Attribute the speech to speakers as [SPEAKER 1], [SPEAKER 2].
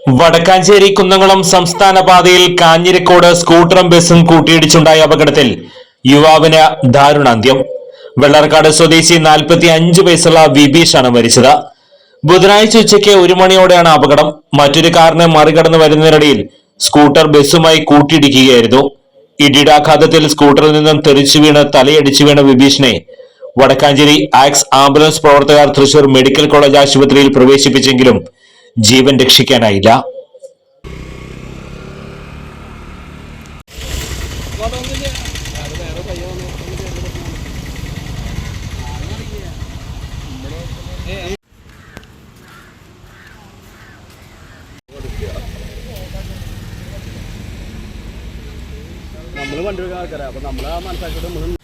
[SPEAKER 1] വടക്കാഞ്ചേരി കുന്നംകുളം സംസ്ഥാന പാതയിൽ കാഞ്ഞിരക്കോട് സ്കൂട്ടറും ബസും കൂട്ടിയിടിച്ചുണ്ടായ അപകടത്തിൽ യുവാവിന് ദാരുണാന്ത്യം. വെള്ളർക്കാട് സ്വദേശി 45 വയസ്സുള്ള വിബീഷാണ് മരിച്ചത്. ബുധനാഴ്ച ഉച്ചയ്ക്ക് 1 മണിയോടെയാണ് അപകടം. മറ്റൊരു കാറിനെ മറികടന്ന് വരുന്നതിനിടയിൽ സ്കൂട്ടർ ബസുമായി കൂട്ടിയിടിക്കുകയായിരുന്നു. ഇടിയുടെ ആഘാതത്തിൽ സ്കൂട്ടറിൽ നിന്നും തെറിച്ചു വീണ് തലയടിച്ചു വീണ വിബീഷിനെ വടക്കാഞ്ചേരി ആക്സ് ആംബുലൻസ് പ്രവർത്തകർ തൃശൂർ മെഡിക്കൽ കോളേജ് ആശുപത്രിയിൽ പ്രവേശിപ്പിച്ചെങ്കിലും ജീവൻ രക്ഷിക്കാനായില്ല.
[SPEAKER 2] നമ്മൾ വണ്ടി ആൾക്കാരാ, അപ്പൊ നമ്മളെ മനസ്സിലാക്കിയിട്ട്